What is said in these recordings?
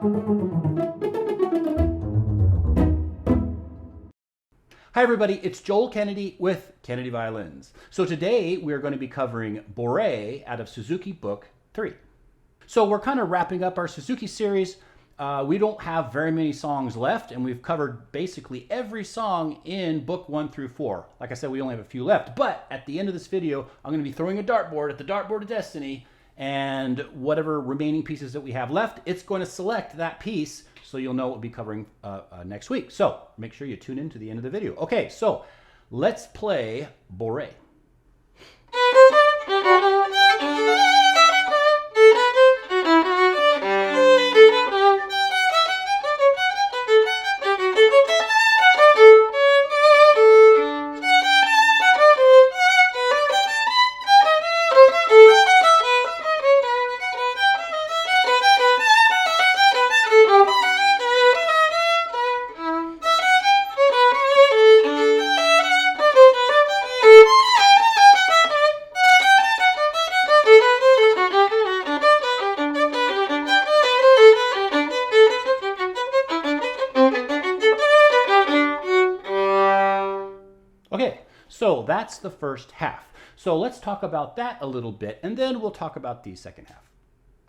Hi everybody, it's Joel Kennedy with Kennedy Violins. So today we're going to be covering Bourrée out of Suzuki Book 3. So we're kind of wrapping up our Suzuki series. We don't have very many songs left, and we've covered basically every song in Book 1 through 4. Like I said, we only have a few left, but at the end of this video, I'm going to be throwing a dartboard at the dartboard of destiny, and whatever remaining pieces that we have left, it's going to select that piece, so you'll know what we'll be covering next week. So make sure you tune in to the end of the video. Okay, so let's play Bourrée. Okay, so that's the first half. So let's talk about that a little bit, and then we'll talk about the second half.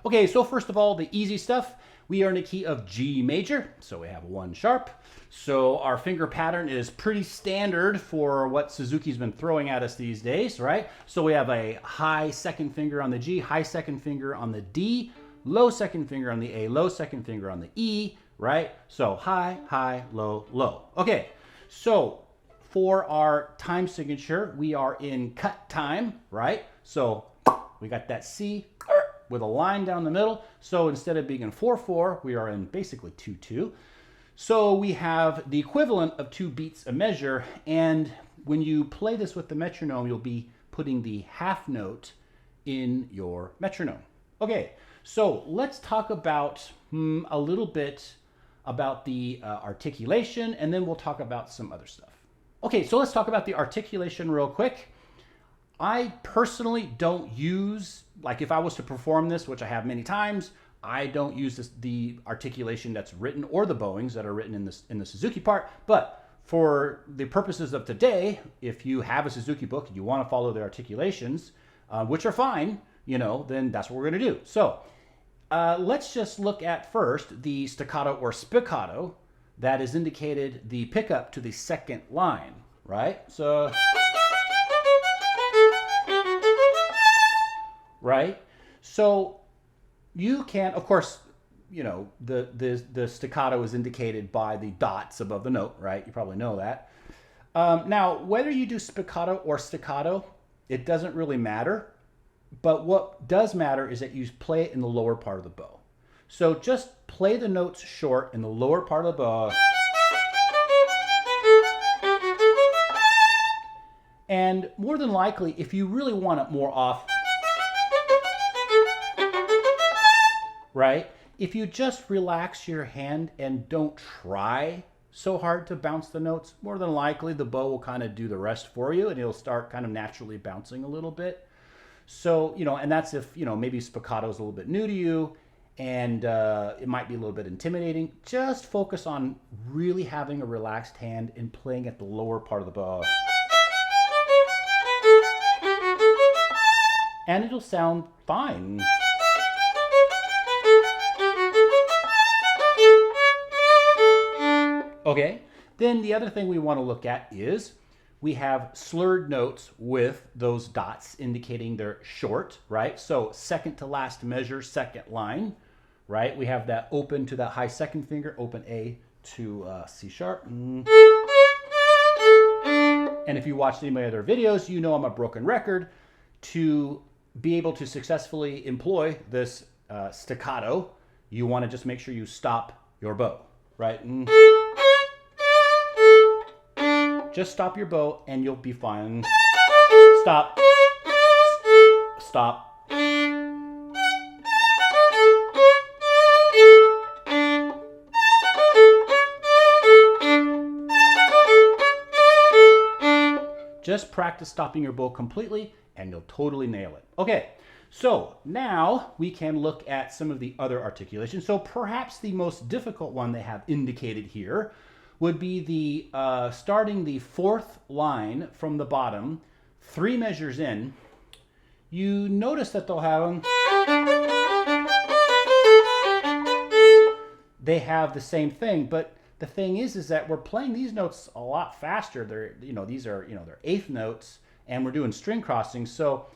Okay, so first of all, the easy stuff. We are in a key of G major, so we have 1 sharp. So our finger pattern is pretty standard for what Suzuki's been throwing at us these days, right? So we have a high second finger on the G, high second finger on the D, low second finger on the A, low second finger on the E, right? So high, high, low, low. Okay, so for our time signature, we are in cut time, right? So we got that C with a line down the middle. So instead of being in 4/4, we are in basically 2/2. So we have the equivalent of 2 beats a measure. And when you play this with the metronome, you'll be putting the half note in your metronome. Okay, so let's talk about a little bit about the articulation, and then we'll talk about some other stuff. Okay, so let's talk about the articulation real quick. I personally don't use, like if I was to perform this, which I have many times, I don't use the articulation that's written or the bowings that are written in the Suzuki part. But for the purposes of today, if you have a Suzuki book and you want to follow the articulations, which are fine, you know, then that's what we're going to do. So let's just look at first the staccato or spiccato. That is indicated the pickup to the second line, right? So, right? So you can, of course, you know, the staccato is indicated by the dots above the note, right? You probably know that. Now, whether you do spiccato or staccato, it doesn't really matter. But what does matter is that you play it in the lower part of the bow. So just play the notes short in the lower part of the bow. And more than likely, if you really want it more off, right? If you just relax your hand and don't try so hard to bounce the notes, more than likely the bow will kind of do the rest for you, and it'll start kind of naturally bouncing a little bit. So, you know, and that's if, you know, maybe spiccato is a little bit new to you, and it might be a little bit intimidating. Just focus on really having a relaxed hand and playing at the lower part of the bow. And it'll sound fine. Okay, then the other thing we want to look at is we have slurred notes with those dots indicating they're short, right? So second to last measure, second line. Right, we have that open to that high second finger, open A to C sharp. And if you watched any of my other videos, you know I'm a broken record. To be able to successfully employ this staccato, you want to just make sure you stop your bow, right? Just stop your bow and you'll be fine. Stop. Stop. Just practice stopping your bow completely and you'll totally nail it. Okay, So now we can look at some of the other articulations. So perhaps the most difficult one they have indicated here would be the starting the fourth line from the bottom, 3 measures in. You notice that they have the same thing, but the thing is that we're playing these notes a lot faster. They're, these are, they're eighth notes, and we're doing string crossings. So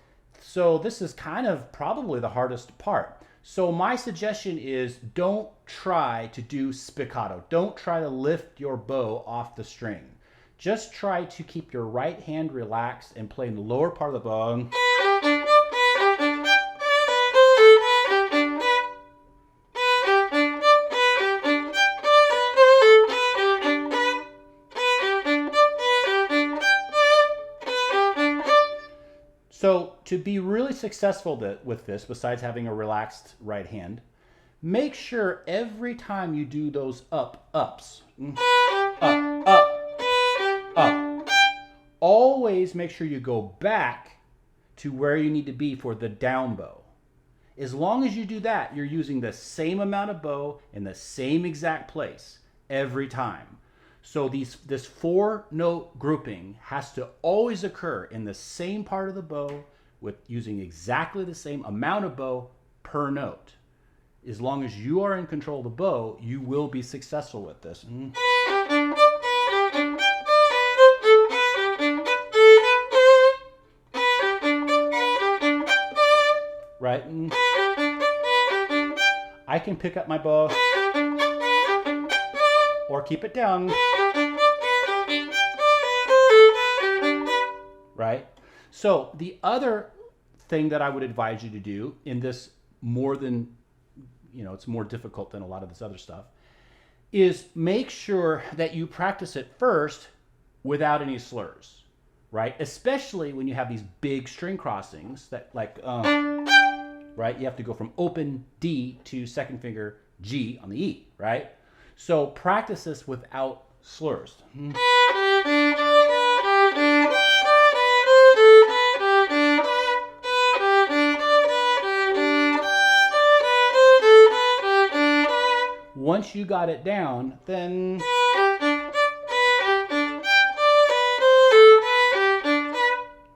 this is kind of probably the hardest part. So my suggestion is don't try to do spiccato. Don't try to lift your bow off the string. Just try to keep your right hand relaxed and play in the lower part of the bow. So to be really successful with this, besides having a relaxed right hand, make sure every time you do those ups, up, always make sure you go back to where you need to be for the down bow. As long as you do that, you're using the same amount of bow in the same exact place every time. So this 4-note grouping has to always occur in the same part of the bow with using exactly the same amount of bow per note. As long as you are in control of the bow, you will be successful with this. Right? I can pick up my bow or keep it down. Right? So the other thing that I would advise you to do in this more than, it's more difficult than a lot of this other stuff, is make sure that you practice it first without any slurs, right? Especially when you have these big string crossings that right? You have to go from open D to second finger G on the E, right? So practice this without slurs. Once you got it down, then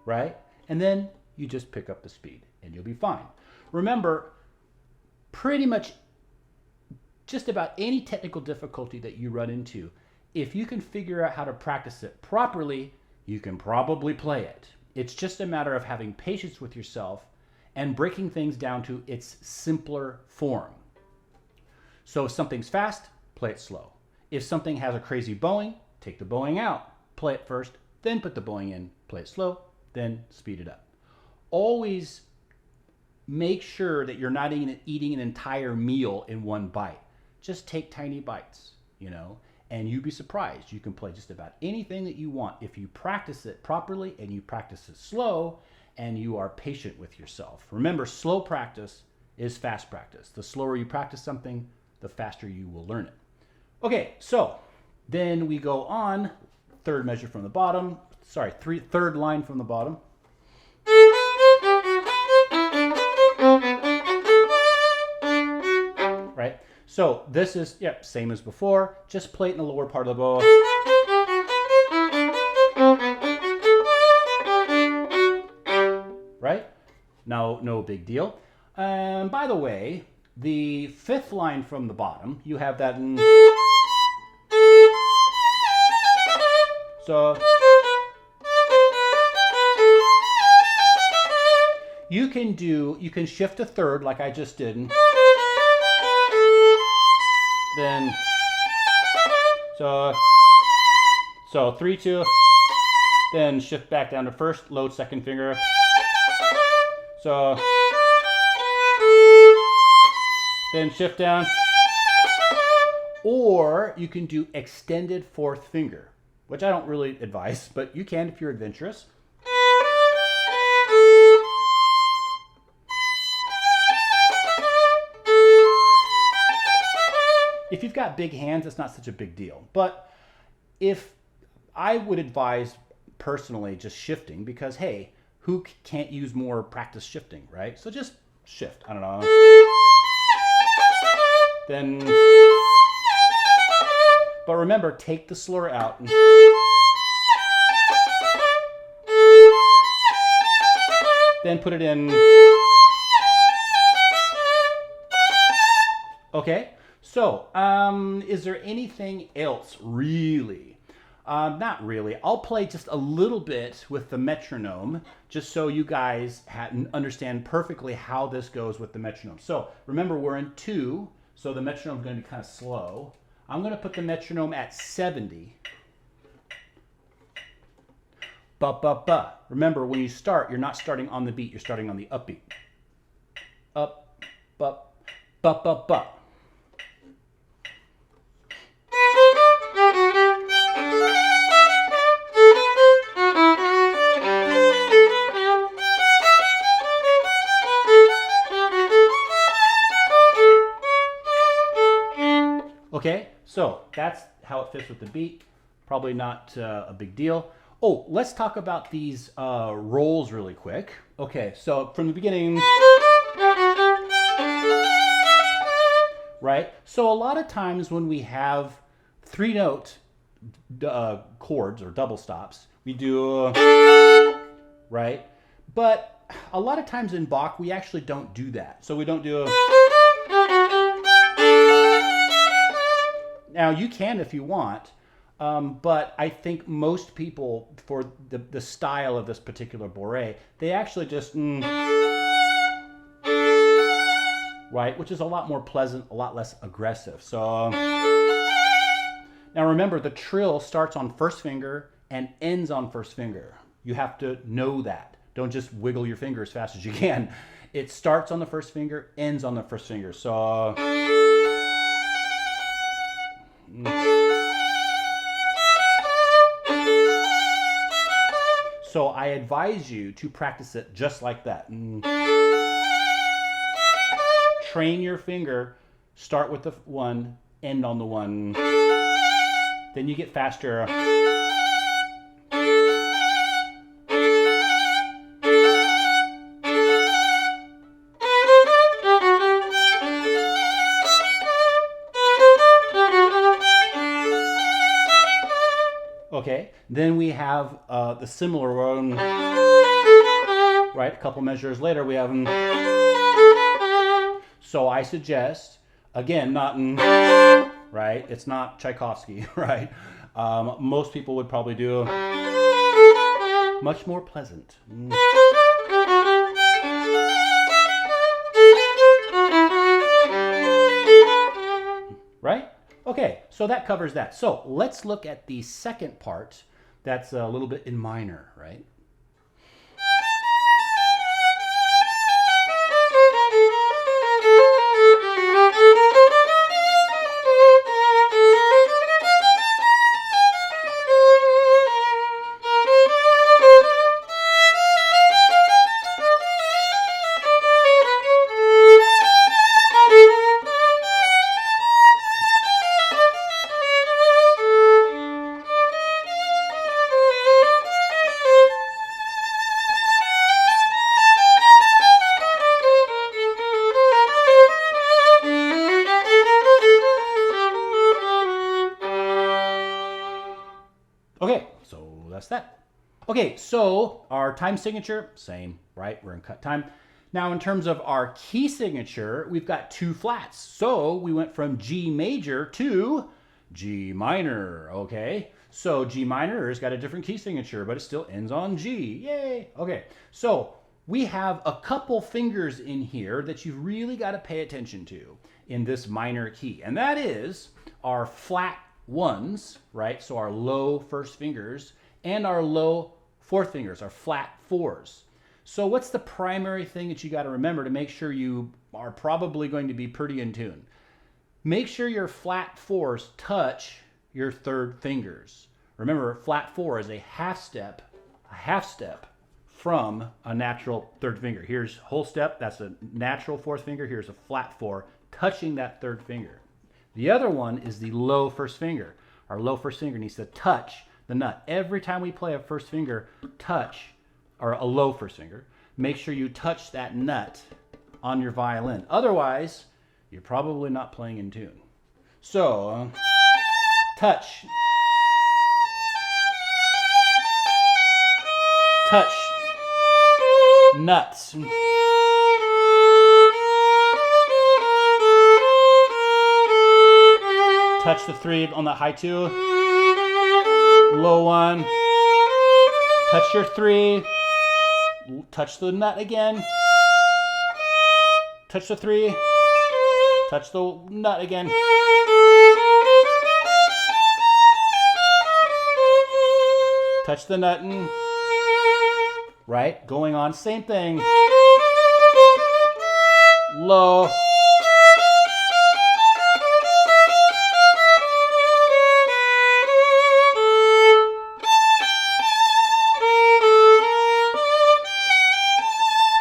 right? And then you just pick up the speed and you'll be fine. Remember, pretty much just about any technical difficulty that you run into, if you can figure out how to practice it properly, you can probably play it. It's just a matter of having patience with yourself and breaking things down to its simpler form. So if something's fast, play it slow. If something has a crazy bowing, take the bowing out. Play it first, then put the bowing in. Play it slow, then speed it up. Always make sure that you're not eating an entire meal in one bite. Just take tiny bites, and you'd be surprised. You can play just about anything that you want if you practice it properly and you practice it slow and you are patient with yourself. Remember, slow practice is fast practice. The slower you practice something, the faster you will learn it. Okay, so then we go on, third measure from the bottom, third line from the bottom. Right? So this is, same as before, just play it in the lower part of the bow. Right? Now, no big deal. And by the way, the fifth line from the bottom, you have that in. So you can shift a third like I just did. Then so 3-2, then shift back down to first, load second finger. So then shift down. Or you can do extended fourth finger, which I don't really advise, but you can if you're adventurous. If you've got big hands, it's not such a big deal. But if I would advise personally just shifting, because hey, Who can't use more practice shifting, right? So just shift. I don't know. Then, but remember, take the slur out. Then put it in. Okay, so is there anything else really? Not really. I'll play just a little bit with the metronome just so you guys understand perfectly how this goes with the metronome. So remember, we're in 2, so the metronome is going to be kind of slow. I'm going to put the metronome at 70. Ba, ba, ba. Remember, when you start, you're not starting on the beat, you're starting on the upbeat. Up, ba, ba, ba, ba. Okay, so that's how it fits with the beat. Probably not a big deal. Oh, let's talk about these rolls really quick. Okay, so from the beginning, right? So a lot of times when we have 3-note chords or double stops, we do, right? But a lot of times in Bach, we actually don't do that. So we don't do Now, you can if you want, but I think most people, for the style of this particular Bourrée, they actually just, right, which is a lot more pleasant, a lot less aggressive. So, now remember, the trill starts on first finger and ends on first finger. You have to know that. Don't just wiggle your finger as fast as you can. It starts on the first finger, ends on the first finger. So, so I advise you to practice it just like that. Train your finger, start with the 1, end on the 1. Then you get faster. Okay, then we have the similar one, right? A couple measures later, we have. So I suggest, again, not right? It's not Tchaikovsky, right? Most people would probably do much more pleasant. Right? Okay, so that covers that. So let's look at the second part that's a little bit in minor, right? Okay, so that's that. Okay, so our time signature, same, right? We're in cut time. Now, in terms of our key signature, we've got 2 flats. So we went from G major to G minor, okay? So G minor has got a different key signature, but it still ends on G. Yay! Okay, so we have a couple fingers in here that you've really got to pay attention to in this minor key, and that is our flat 1s, right? So our low first fingers and our low fourth fingers, our flat 4s. So what's the primary thing that you got to remember to make sure you are probably going to be pretty in tune? Make sure your flat 4s touch your third fingers. Remember, flat 4 is a half step from a natural third finger. Here's whole step, that's a natural fourth finger. Here's a flat 4 touching that third finger. The other one is the low first finger. Our low first finger needs to touch the nut. Every time we play a first finger, touch or a low first finger, make sure you touch that nut on your violin. Otherwise, you're probably not playing in tune. So, touch, touch, nuts. Touch the 3 on the high 2, low 1, touch your 3, touch the nut again, touch the 3, touch the nut again, touch the nut, and, right? Going on, same thing, low,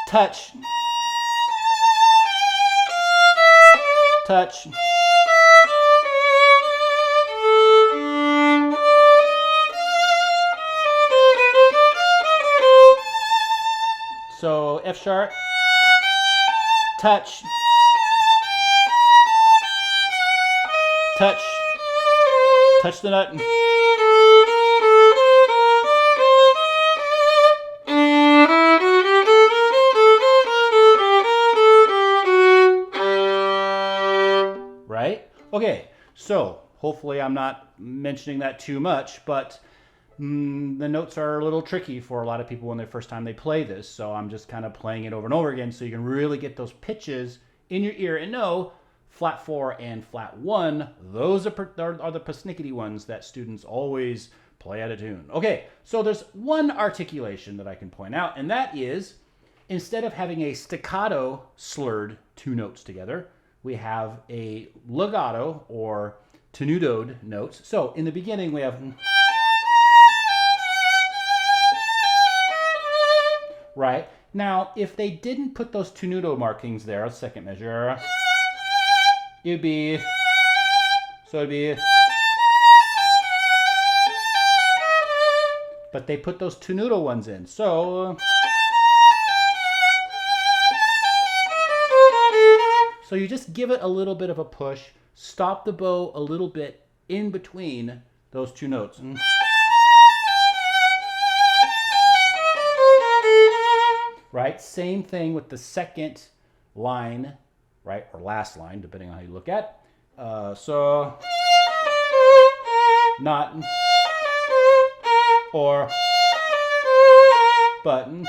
touch, touch, so F sharp, touch, touch, touch the nut, right? Okay, so hopefully I'm not mentioning that too much, but the notes are a little tricky for a lot of people when the first time they play this, so I'm just kind of playing it over and over again so you can really get those pitches in your ear and know flat 4 and flat 1, those are the persnickety ones that students always play out of tune. Okay, so there's one articulation that I can point out, and that is instead of having a staccato slurred 2 notes together, we have a legato or tenutoed notes. So in the beginning we have, right? Now, if they didn't put those tenuto markings there, second measure, it'd be, so it'd be, but they put those tenuto ones in. So you just give it a little bit of a push, stop the bow a little bit in between those 2 notes. Right? Same thing with the second line, right? Or last line, depending on how you look at. So, not, or, button.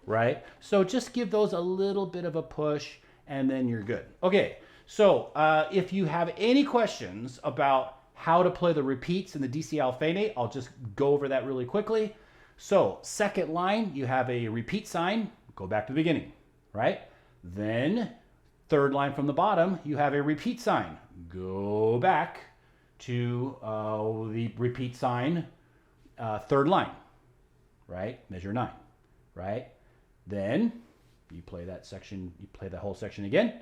Right? So just give those a little bit of a push and then you're good. Okay, so if you have any questions about how to play the repeats in the DCL Fene, I'll just go over that really quickly. So second line, you have a repeat sign, go back to the beginning, right? Then third line from the bottom, you have a repeat sign, go back to the repeat sign, third line, right? Measure 9, right? Then you play that section, you play the whole section again.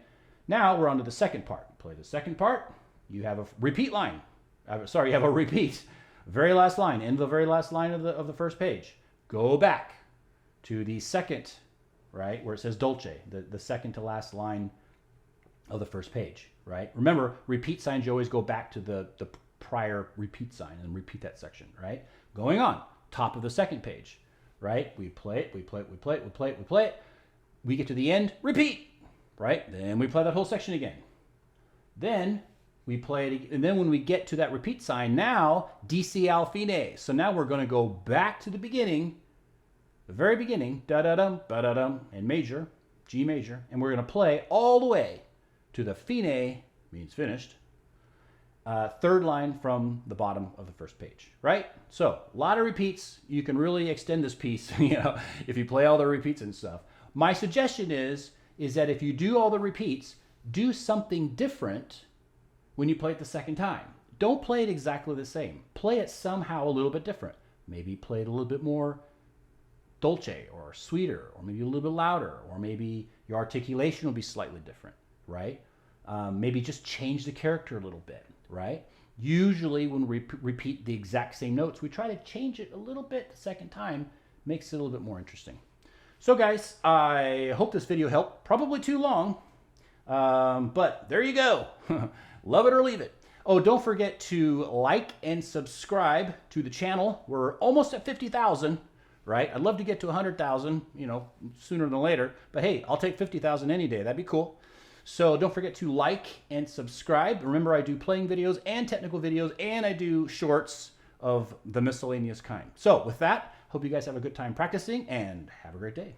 Now we're on to the second part. Play the second part, you have a repeat line. You have a repeat. Very last line, end of the very last line of the first page. Go back to the second, right, where it says dolce, the second to last line of the first page, right? Remember, repeat signs, you always go back to the prior repeat sign and repeat that section, right? Going on, top of the second page, right? We play it, we play it, we play it, we play it, we play it. We get to the end, repeat, right? Then we play that whole section again. Then we play it, and then when we get to that repeat sign, now DCL Fine. So now we're going to go back to the beginning, the very beginning, da-da-dum, ba-da-dum, and major, G major, and we're going to play all the way to the Fine, means finished, third line from the bottom of the first page, right? So a lot of repeats. You can really extend this piece, if you play all the repeats and stuff. My suggestion is that if you do all the repeats, do something different when you play it the second time. Don't play it exactly the same. Play it somehow a little bit different. Maybe play it a little bit more dolce or sweeter, or maybe a little bit louder, or maybe your articulation will be slightly different, right? Maybe just change the character a little bit, right? Usually when we repeat the exact same notes, we try to change it a little bit the second time, makes it a little bit more interesting. So guys, I hope this video helped. Probably too long, but there you go. Love it or leave it. Oh, don't forget to like and subscribe to the channel. We're almost at 50,000, right? I'd love to get to 100,000, you know, sooner than later. But hey, I'll take 50,000 any day. That'd be cool. So don't forget to like and subscribe. Remember, I do playing videos and technical videos, and I do shorts of the miscellaneous kind. So with that, hope you guys have a good time practicing, and have a great day.